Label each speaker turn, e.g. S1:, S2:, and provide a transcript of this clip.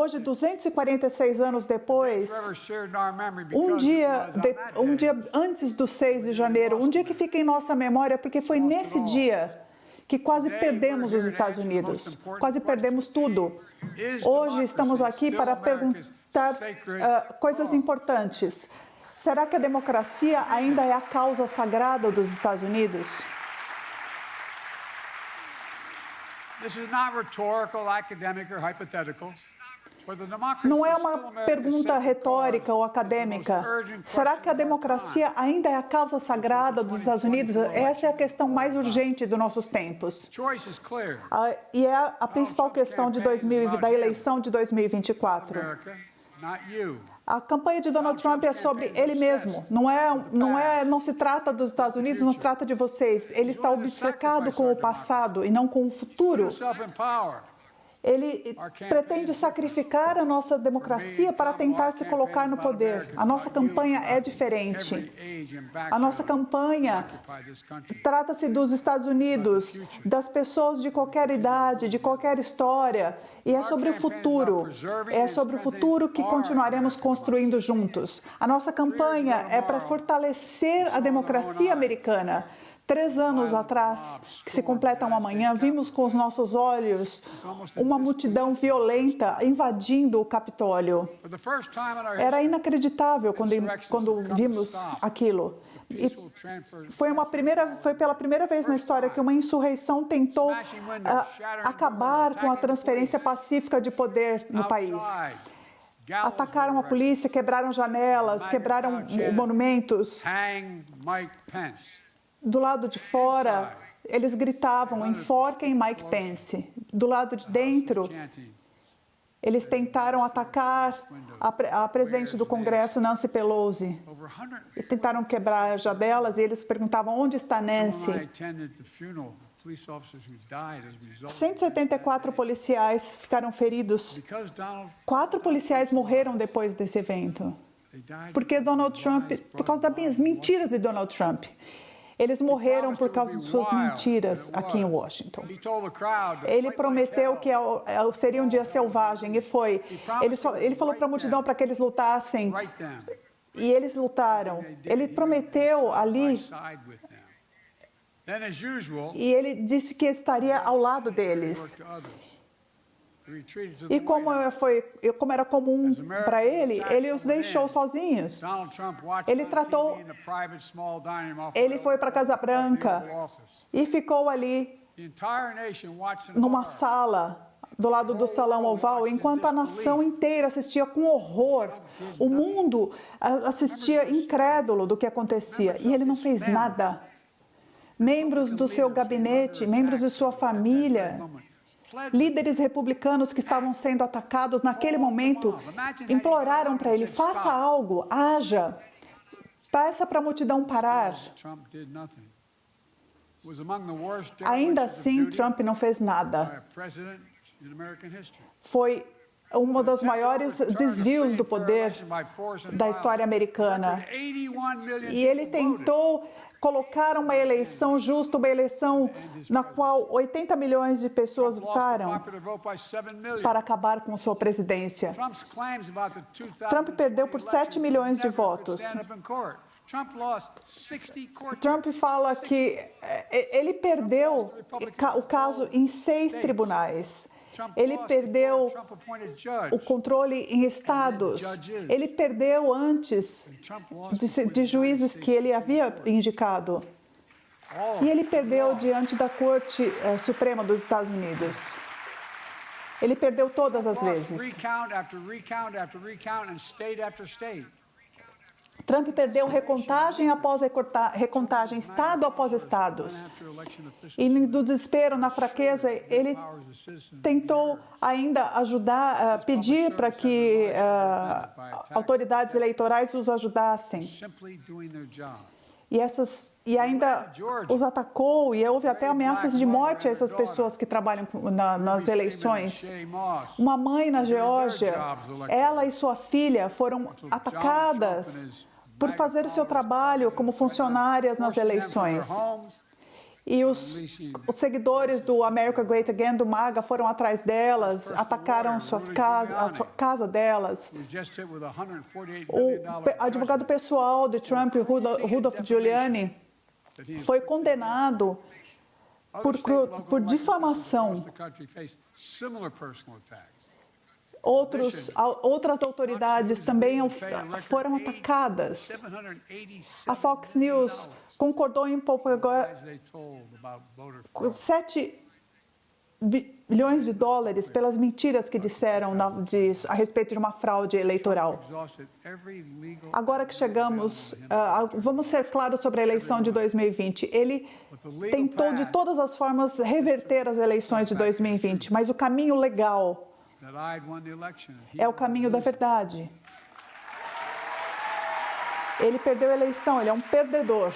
S1: Hoje, 246 anos depois, um dia antes do 6 de janeiro, um dia que fica em nossa memória, porque foi nesse dia que quase perdemos os Estados Unidos, quase perdemos tudo. Hoje estamos aqui para perguntar coisas importantes. Será que a democracia ainda é a causa sagrada dos Estados Unidos? Não é uma pergunta retórica ou acadêmica. Será que a democracia ainda é a causa sagrada dos Estados Unidos? Essa é a questão mais urgente dos nossos tempos. E é a principal questão da eleição de 2024. A campanha de Donald Trump é sobre ele mesmo. Não se trata dos Estados Unidos, não se trata de vocês. Ele está obcecado com o passado e não com o futuro. Ele pretende sacrificar a nossa democracia para tentar se colocar no poder. A nossa campanha é diferente. A nossa campanha trata-se dos Estados Unidos, das pessoas de qualquer idade, de qualquer história, e é sobre o futuro. É sobre o futuro que continuaremos construindo juntos. A nossa campanha é para fortalecer a democracia americana. 3 anos atrás, que se completam amanhã, vimos com os nossos olhos uma multidão violenta invadindo o Capitólio. Era inacreditável quando vimos aquilo. E foi pela primeira vez na história que uma insurreição tentou acabar com a transferência pacífica de poder no país. Atacaram a polícia, quebraram janelas, quebraram monumentos. Do lado de fora, eles gritavam, enforquem Mike Pence. Do lado de dentro, eles tentaram atacar a presidente do Congresso, Nancy Pelosi. E tentaram quebrar as janelas e eles perguntavam, onde está Nancy? 174 policiais ficaram feridos. 4 policiais morreram depois desse evento. Porque Donald Trump, por causa das mentiras de Donald Trump. Eles morreram por causa de suas mentiras aqui em Washington. Ele prometeu que seria um dia selvagem e foi. Ele falou para a multidão para que eles lutassem e eles lutaram. Ele prometeu ali e ele disse que estaria ao lado deles. E como era comum para ele, ele os deixou sozinhos. Ele foi para a Casa Branca e ficou ali numa sala do lado do Salão Oval, enquanto a nação inteira assistia com horror. O mundo assistia incrédulo do que acontecia e ele não fez nada. Membros do seu gabinete, membros de sua família, líderes republicanos que estavam sendo atacados naquele momento imploraram para ele, faça algo, haja, peça para a multidão parar. Ainda assim, Trump não fez nada. Foi um dos maiores desvios do poder da história americana. E ele tentou colocar uma eleição justa, uma eleição na qual 80 milhões de pessoas votaram para acabar com sua presidência. Trump perdeu por 7 milhões de votos. Trump fala que ele perdeu o caso em 6 tribunais. Ele perdeu o controle em estados. Ele perdeu antes de juízes que ele havia indicado. E ele perdeu diante da Corte Suprema dos Estados Unidos. Ele perdeu todas as vezes. Trump perdeu recontagem após recontagem, estado após estado. E no desespero, na fraqueza, ele tentou ainda ajudar, pedir para que autoridades eleitorais os ajudassem. E ainda os atacou, e houve até ameaças de morte a essas pessoas que trabalham nas eleições. Uma mãe na Geórgia, ela e sua filha foram atacadas por fazer o seu trabalho como funcionárias nas eleições. E os seguidores do America Great Again, do MAGA, foram atrás delas, atacaram a casa delas. O advogado pessoal de Trump, Rudolph Giuliani, foi condenado por difamação. Outras autoridades também foram atacadas. A Fox News concordou em pagar 7 bilhões de dólares pelas mentiras que disseram a respeito de uma fraude eleitoral. Agora que chegamos, vamos ser claros sobre a eleição de 2020. Ele tentou de todas as formas reverter as eleições de 2020, mas o caminho legal é o caminho da verdade. Ele perdeu a eleição, ele é um perdedor.